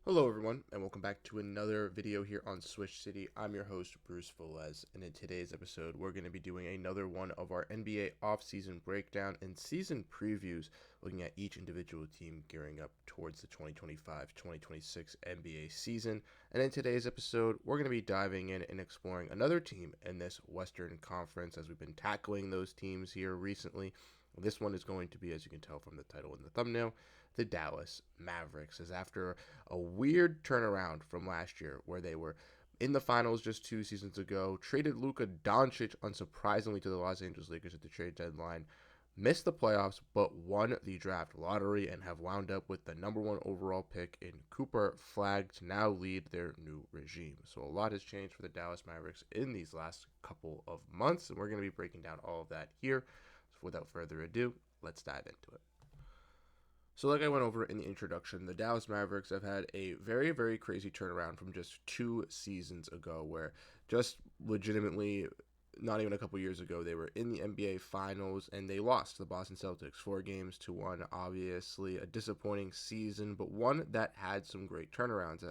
Hello everyone, and welcome back to another video here on Switch City. I'm your host, Bruce Veliz, and in today's episode, we're going to be doing another one of our NBA offseason breakdown and season previews, looking at each individual team gearing up towards the 2025-2026 NBA season. And in today's episode, we're going to be diving in and exploring another team in this Western Conference, as we've been tackling those teams here recently. This one is going to be, as you can tell from the title and the thumbnail, the Dallas Mavericks, as after a weird turnaround from last year where they were in the finals just 2 seasons ago, traded Luka Doncic unsurprisingly to the Los Angeles Lakers at the trade deadline, missed the playoffs but won the draft lottery and have wound up with the number one overall pick in Cooper Flagg to now lead their new regime. So a lot has changed for the Dallas Mavericks in these last couple of months, and we're going to be breaking down all of that here. So without further ado, let's dive into it. So like I went over in the introduction, the Dallas Mavericks have had a very, very crazy turnaround from just 2 seasons ago, where just legitimately not even a couple years ago, they were in the NBA Finals and they lost to the Boston Celtics 4-1. Obviously, a disappointing season, but one that had some great turnarounds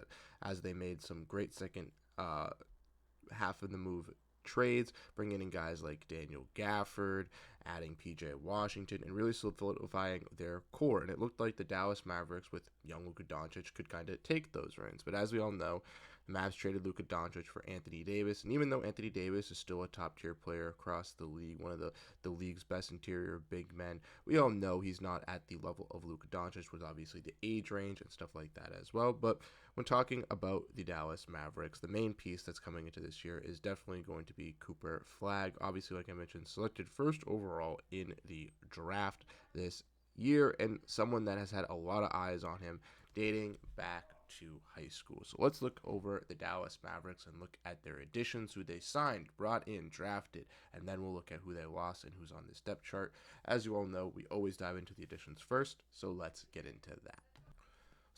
as they made some great second half of the move trades, bringing in guys like Daniel Gafford, adding PJ Washington, and really solidifying their core. And it looked like the Dallas Mavericks with young Luka Doncic could kind of take those reins. But as we all know, the Mavs traded Luka Doncic for Anthony Davis. And even though Anthony Davis is still a top-tier player across the league, one of the league's best interior big men, we all know he's not at the level of Luka Doncic, with obviously the age range and stuff like that as well. But when talking about the Dallas Mavericks, the main piece that's coming into this year is definitely going to be Cooper Flagg. Obviously, like I mentioned, selected first overall in the draft this year, and someone that has had a lot of eyes on him dating back to high school. So let's look over the Dallas Mavericks and look at their additions, who they signed, brought in, drafted, and then we'll look at who they lost and who's on this depth chart. As you all know, we always dive into the additions first, so let's get into that.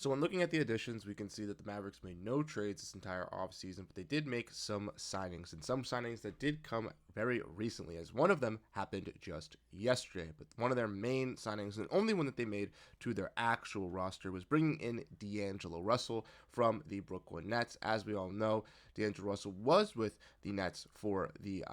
So when looking at the additions, we can see that the Mavericks made no trades this entire offseason, but they did make some signings, and some signings that did come very recently, as one of them happened just yesterday. But one of their main signings, and only one that they made to their actual roster, was bringing in D'Angelo Russell from the Brooklyn Nets. As we all know, D'Angelo Russell was with the Nets for the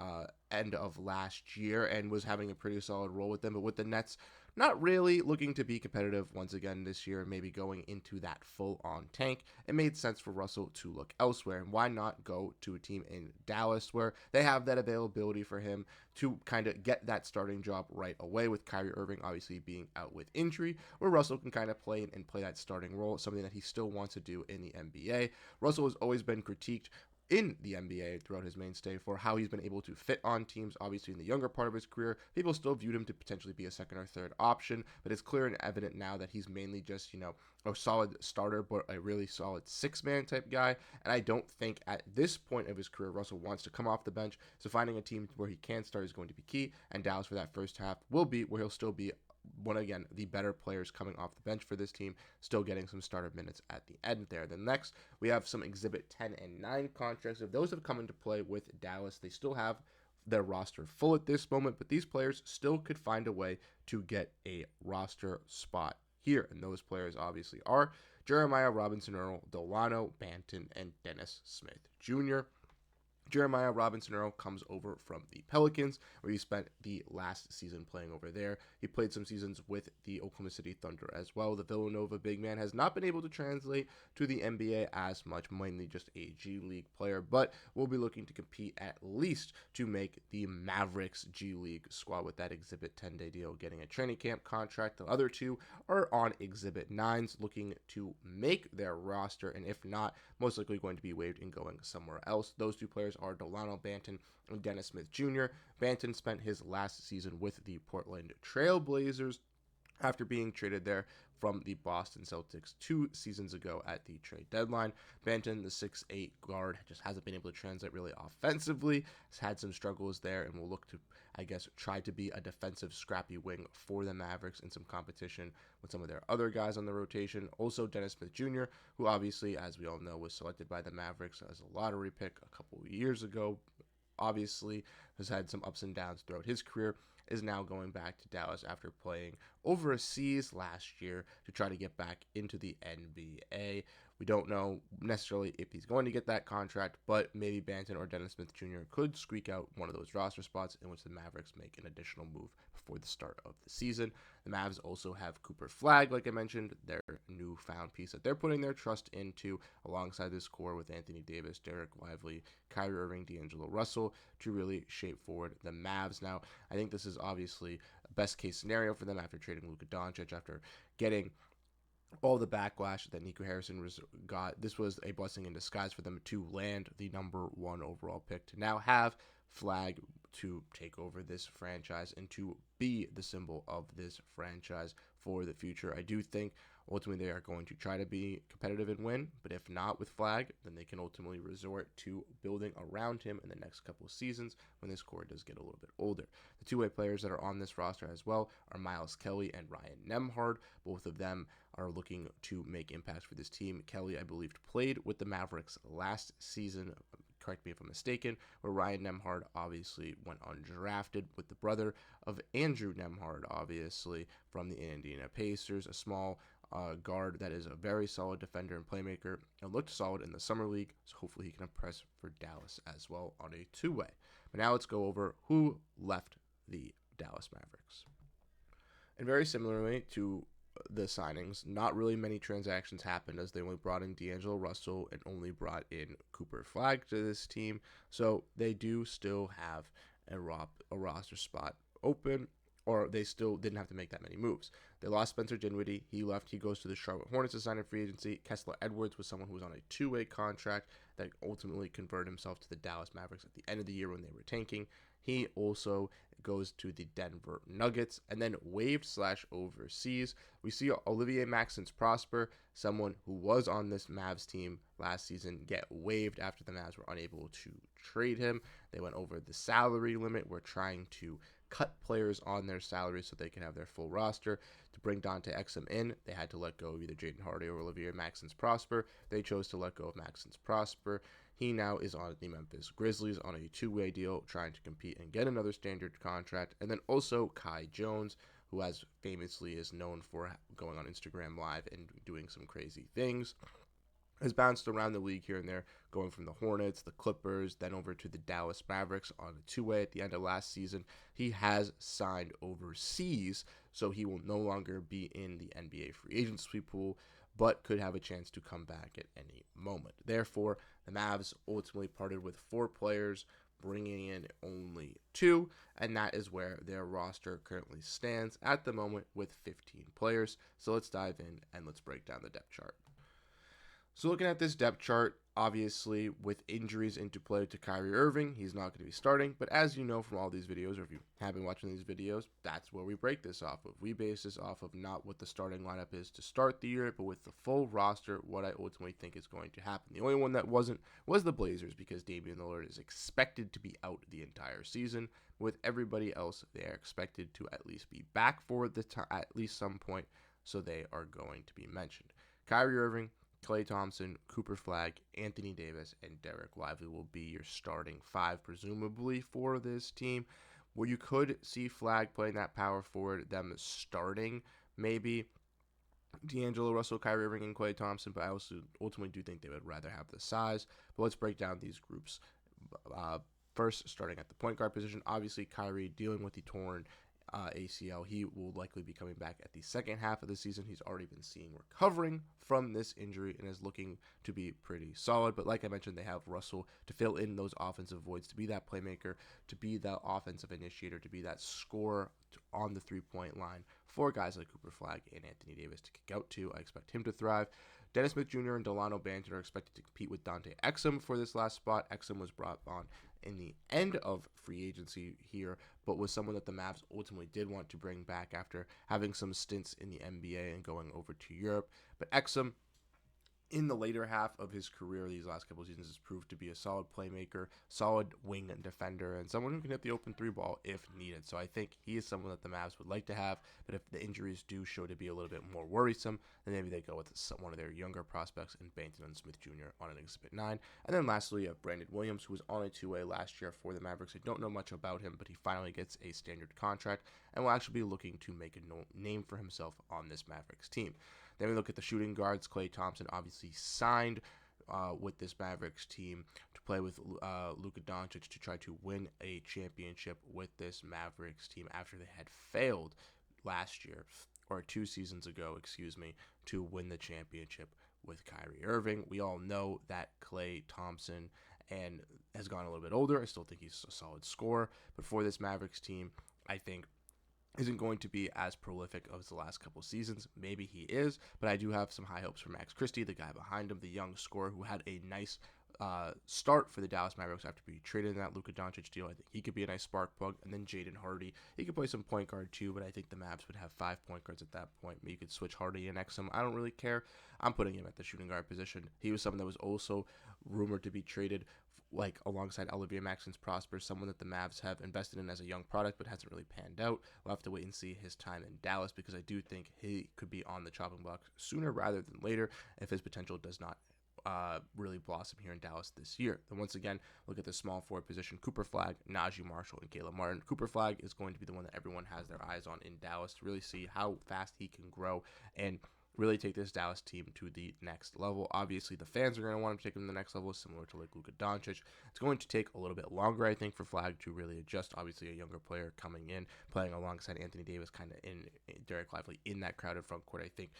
end of last year and was having a pretty solid role with them, but with the Nets not really looking to be competitive once again this year, maybe going into that full-on tank, it made sense for Russell to look elsewhere. And why not go to a team in Dallas where they have that availability for him to kind of get that starting job right away, with Kyrie Irving obviously being out with injury, where Russell can kind of play and play that starting role, something that he still wants to do in the NBA. Russell has always been critiqued in the NBA throughout his mainstay for how he's been able to fit on teams. Obviously, in the younger part of his career, people still viewed him to potentially be a second or third option, but it's clear and evident now that he's mainly just, a solid starter, but a really solid six-man type guy. And I don't think at this point of his career, Russell wants to come off the bench. So finding a team where he can start is going to be key, and Dallas for that first half will be where he'll still be one, again, the better players coming off the bench for this team, still getting some starter minutes at the end there. Then next, we have some Exhibit 10 and 9 contracts. If those have come into play with Dallas, they still have their roster full at this moment, but these players still could find a way to get a roster spot here. And those players obviously are Jeremiah Robinson-Earl, Delano Banton, and Dennis Smith Jr. Jeremiah Robinson-Earl comes over from the Pelicans, where he spent the last season playing over there. He played some seasons with the Oklahoma City Thunder as well. The Villanova big man has not been able to translate to the NBA as much, mainly just a G League player, but will be looking to compete at least to make the Mavericks G League squad with that Exhibit 10-day deal, getting a training camp contract. The other two are on Exhibit 9s, looking to make their roster, and if not, most likely going to be waived and going somewhere else. Those two players are Delano Banton and Dennis Smith Jr. Banton spent his last season with the Portland Trail Blazers after being traded there from the Boston Celtics 2 seasons ago at the trade deadline. Banton, the 6'8 guard, just hasn't been able to translate really offensively, has had some struggles there, and will look to, try to be a defensive scrappy wing for the Mavericks in some competition with some of their other guys on the rotation. Also, Dennis Smith Jr., who obviously, as we all know, was selected by the Mavericks as a lottery pick a couple years ago, obviously has had some ups and downs throughout his career, is now going back to Dallas after playing overseas last year to try to get back into the NBA. We don't know necessarily if he's going to get that contract, but maybe Banton or Dennis Smith Jr. could squeak out one of those roster spots in which the Mavericks make an additional move before the start of the season. The Mavs also have Cooper Flagg, like I mentioned, their newfound piece that they're putting their trust into alongside this core with Anthony Davis, Derek Lively, Kyrie Irving, D'Angelo Russell to really shape forward the Mavs. Now, I think this is obviously a best case scenario for them after trading Luka Doncic, after getting all the backlash that Nico Harrison got. This was a blessing in disguise for them to land the number 1 overall pick, to now have Flagg to take over this franchise and to be the symbol of this franchise for the future. I do think ultimately they are going to try to be competitive and win, but if not with Flagg, then they can ultimately resort to building around him in the next couple of seasons when this core does get a little bit older. The two-way players that are on this roster as well are Miles Kelly and Ryan Nembhard. Both of them are looking to make impacts for this team. Kelly, I believe, played with the Mavericks last season, correct me if I'm mistaken, where Ryan Nembhard obviously went undrafted with the brother of Andrew Nembhard, obviously, from the Indiana Pacers, a small guard that is a very solid defender and playmaker and looked solid in the summer league, so hopefully he can impress for Dallas as well on a two-way. But now let's go over who left the Dallas Mavericks. And very similarly to the signings, not really many transactions happened, as they only brought in D'Angelo Russell and only brought in Cooper Flagg to this team, so they do still have a roster spot open, or they still didn't have to make that many moves. They lost Spencer Dinwiddie. He left. He goes to the Charlotte Hornets to sign a free agency. Kessler Edwards was someone who was on a two-way contract that ultimately converted himself to the Dallas Mavericks at the end of the year when they were tanking. He also goes to the Denver Nuggets. And then waived/overseas, we see Olivier Maxence Prosper, someone who was on this Mavs team last season, get waived after the Mavs were unable to trade him. They went over the salary limit. We're trying to cut players on their salaries so they can have their full roster. To bring Dante Exum in, they had to let go of either Jaden Hardy or Olivier Maxence Prosper. They chose to let go of Maxence Prosper. He now is on the Memphis Grizzlies on a two-way deal, trying to compete and get another standard contract. And then also Kai Jones, who as famously is known for going on Instagram Live and doing some crazy things, has bounced around the league here and there, going from the Hornets, the Clippers, then over to the Dallas Mavericks on a two-way at the end of last season. He has signed overseas, so he will no longer be in the NBA free agency pool, but could have a chance to come back at any moment. Therefore, the Mavs ultimately parted with 4 players, bringing in only 2, and that is where their roster currently stands at the moment with 15 players. So let's dive in and let's break down the depth chart. So looking at this depth chart, obviously with injuries into play to Kyrie Irving, he's not going to be starting. But as you know from all these videos, or if you have been watching these videos, that's where we break this off of. We base this off of not what the starting lineup is to start the year, but with the full roster, what I ultimately think is going to happen. The only one that wasn't was the Blazers, because Damian Lillard is expected to be out the entire season. With everybody else, they are expected to at least be back for the at least some point, so they are going to be mentioned. Kyrie Irving, Klay Thompson, Cooper Flagg, Anthony Davis, and Derek Lively will be your starting 5, presumably, for this team. Where you could see Flagg playing that power forward, them starting maybe D'Angelo Russell, Kyrie Irving, and Klay Thompson, but I also ultimately do think they would rather have the size. But let's break down these groups. First, starting at the point guard position, obviously Kyrie dealing with the torn ACL. He will likely be coming back at the second half of the season. He's already been seen recovering from this injury and is looking to be pretty solid. But like I mentioned, they have Russell to fill in those offensive voids, to be that playmaker, to be that offensive initiator, to be that scorer on the three-point line for guys like Cooper Flagg and Anthony Davis to kick out to. I expect him to thrive. Dennis Smith Jr. and Delano Banton are expected to compete with Dante Exum for this last spot. Exum was brought on in the end of free agency here, but was someone that the Mavs ultimately did want to bring back after having some stints in the NBA and going over to Europe. But Exum, in the later half of his career these last couple of seasons, has proved to be a solid playmaker, solid wing defender, and someone who can hit the open three ball if needed. So I think he is someone that the Mavs would like to have, but if the injuries do show to be a little bit more worrisome, then maybe they go with one of their younger prospects in Banton and Smith Jr. on an Exhibit 9. And then lastly, you have Brandon Williams, who was on a two-way last year for the Mavericks. I don't know much about him, but he finally gets a standard contract and will actually be looking to make a name for himself on this Mavericks team. Then we look at the shooting guards. Klay Thompson obviously signed with this Mavericks team to play with Luka Doncic to try to win a championship with this Mavericks team after they had failed last year, or 2 seasons ago, excuse me, to win the championship with Kyrie Irving. We all know that Klay Thompson and has gone a little bit older. I still think he's a solid scorer, but for this Mavericks team, I think isn't going to be as prolific as the last couple seasons. Maybe he is, but I do have some high hopes for Max Christie, the guy behind him, the young scorer who had a nice start for the Dallas Mavericks after being traded in that Luka Doncic deal. I think he could be a nice spark plug. And then Jaden Hardy, he could play some point guard too, but I think the Mavs would have 5 point guards at that point. Maybe you could switch Hardy and Exum. I don't really care. I'm putting him at the shooting guard position. He was someone that was also rumored to be traded like alongside Olivier Maxence Prosper, someone that the Mavs have invested in as a young product but hasn't really panned out. We'll have to wait and see his time in Dallas because I do think he could be on the chopping block sooner rather than later if his potential does not really blossom here in Dallas this year. Then once again, look at the small forward position: Cooper Flagg, Najee Marshall, and Caleb Martin. Cooper Flagg is going to be the one that everyone has their eyes on in Dallas to really see how fast he can grow and really take this Dallas team to the next level. Obviously, the fans are going to want him to take him to the next level, similar to like Luka Doncic. It's going to take a little bit longer, I think, for Flagg to really adjust. Obviously, a younger player coming in, playing alongside Anthony Davis, kind of in Derek Lively in that crowded front court, I think.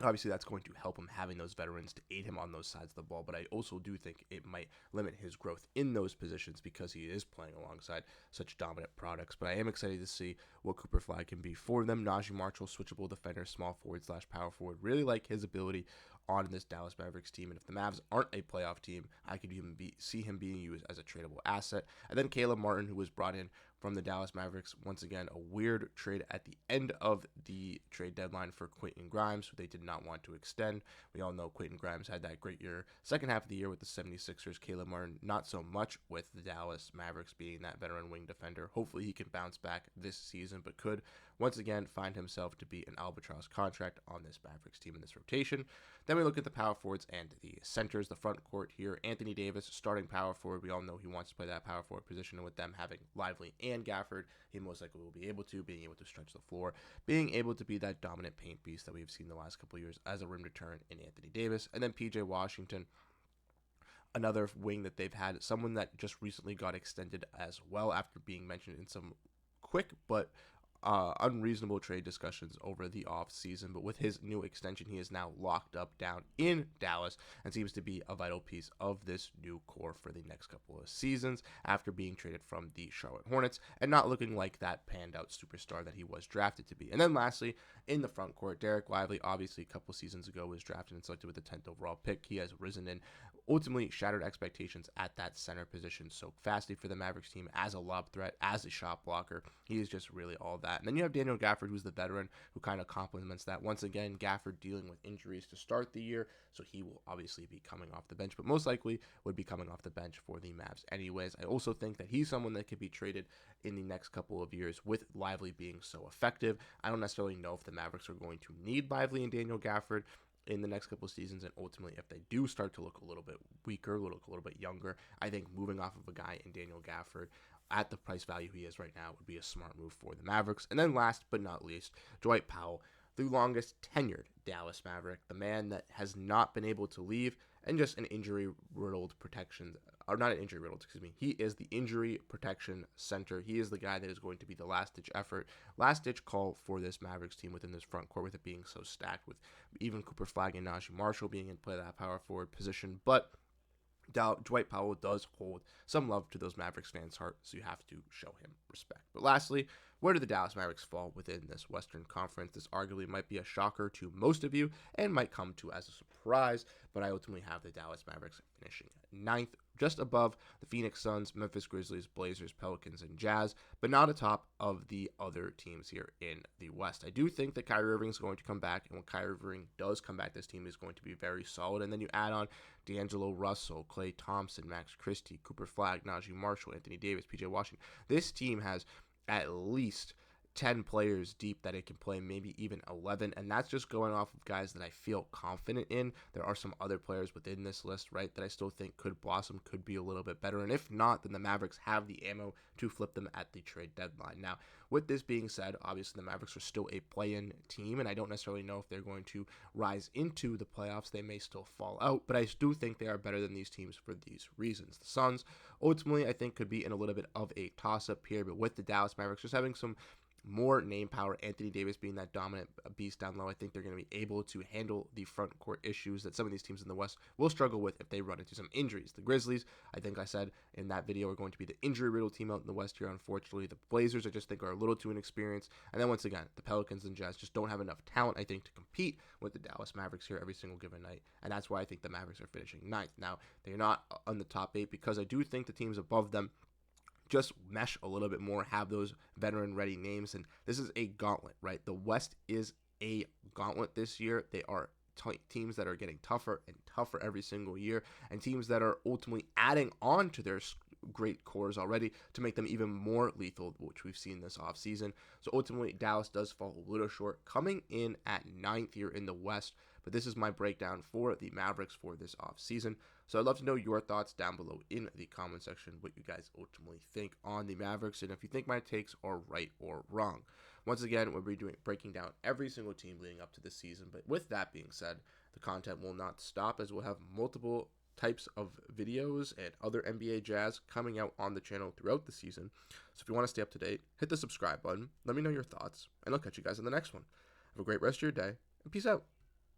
Obviously, that's going to help him having those veterans to aid him on those sides of the ball, but I also do think it might limit his growth in those positions because he is playing alongside such dominant products. But I am excited to see what Cooper Flagg can be for them. Najee Marshall, switchable defender, small forward / power forward. Really like his ability on this Dallas Mavericks team, and if the Mavs aren't a playoff team, I could even see him being used as a tradable asset. And then Caleb Martin, who was brought in from the Dallas Mavericks. Once again, a weird trade at the end of the trade deadline for Quentin Grimes, who they did not want to extend. We all know Quentin Grimes had that great year, second half of the year with the 76ers. Caleb Martin, not so much with the Dallas Mavericks being that veteran wing defender. Hopefully he can bounce back this season, but could once again find himself to be an albatross contract on this Mavericks team in this rotation. Then we look at the power forwards and the centers, the front court here. Anthony Davis, starting power forward. We all know he wants to play that power forward position, and with them having Lively and Gafford, he most likely will be able to, being able to stretch the floor, being able to be that dominant paint beast that we've seen the last couple of years as a rim return in Anthony Davis. And then PJ Washington, another wing that they've had, someone that just recently got extended as well after being mentioned in some quick but unreasonable trade discussions over the off season. But with his new extension, he is now locked up down in Dallas and seems to be a vital piece of this new core for the next couple of seasons after being traded from the Charlotte Hornets and not looking like that panned out superstar that he was drafted to be. And then lastly, in the front court, Derek Lively, obviously a couple seasons ago, was drafted and selected with the 10th overall pick. He has risen in, ultimately shattered expectations at that center position so fastly for the Mavericks team as a lob threat, as a shot blocker. He is just really all that. And then you have Daniel Gafford, who's the veteran, who kind of complements that. Once again, Gafford dealing with injuries to start the year, so he will obviously be coming off the bench, but most likely would be coming off the bench for the Mavs anyways. I also think that he's someone that could be traded in the next couple of years with Lively being so effective. I don't necessarily know if the Mavericks are going to need Lively and Daniel Gafford in the next couple of seasons, and ultimately if they do start to look a little bit weaker, look a little bit younger, I think moving off of a guy in Daniel Gafford at the price value he is right now would be a smart move for the Mavericks. And then last but not least, Dwight Powell, the longest tenured Dallas Maverick, the man that has not been able to leave, and just an injury-riddled protection, or not an injury-riddled, excuse me. He is the injury protection center. He is the guy that is going to be the last-ditch effort, last-ditch call for this Mavericks team within this front court, with it being so stacked, with even Cooper Flagg and Najee Marshall being in play that power forward position. But Dwight Powell does hold some love to those Mavericks fans' heart, so you have to show him respect. But lastly, where do the Dallas Mavericks fall within this Western Conference? This arguably might be a shocker to most of you and might come to as a surprise, but I ultimately have the Dallas Mavericks finishing 9th, just above the Phoenix Suns, Memphis Grizzlies, Blazers, Pelicans, and Jazz, but not atop of the other teams here in the West. I do think that Kyrie Irving is going to come back, and when Kyrie Irving does come back, this team is going to be very solid. And then you add on D'Angelo Russell, Klay Thompson, Max Christie, Cooper Flagg, Najee Marshall, Anthony Davis, PJ Washington. This team has at least 10 players deep that it can play, maybe even 11, and that's just going off of guys that I feel confident in. There are some other players within this list, right, that I still think could blossom, could be a little bit better, and if not, then the Mavericks have the ammo to flip them at the trade deadline. Now, with this being said, obviously the Mavericks are still a play-in team, and I don't necessarily know if they're going to rise into the playoffs. They may still fall out, but I do think they are better than these teams for these reasons. The Suns, ultimately, I think could be in a little bit of a toss-up here, but with the Dallas Mavericks just having some more name power, Anthony Davis being that dominant beast down low, I think they're going to be able to handle the front court issues that some of these teams in the West will struggle with if they run into some injuries. The Grizzlies, I think I said in that video, are going to be the injury-riddled team out in the West here, unfortunately. The Blazers, I just think, are a little too inexperienced. And then once again, the Pelicans and Jazz just don't have enough talent, I think, to compete with the Dallas Mavericks here every single given night. And that's why I think the Mavericks are finishing ninth. Now, they're not on the top 8 because I do think the teams above them just mesh a little bit more, have those veteran-ready names, and this is a gauntlet, right? The West is a gauntlet this year. They are teams that are getting tougher and tougher every single year, and teams that are ultimately adding on to their great cores already to make them even more lethal, which we've seen this offseason. So ultimately, Dallas does fall a little short, coming in at 9th here in the West. But this is my breakdown for the Mavericks for this offseason. So I'd love to know your thoughts down below in the comment section, what you guys ultimately think on the Mavericks, and if you think my takes are right or wrong. Once again, we'll be breaking down every single team leading up to this season. But with that being said, the content will not stop, as we'll have multiple types of videos and other NBA jazz coming out on the channel throughout the season. So if you want to stay up to date, hit the subscribe button, let me know your thoughts, and I'll catch you guys in the next one. Have a great rest of your day, and peace out.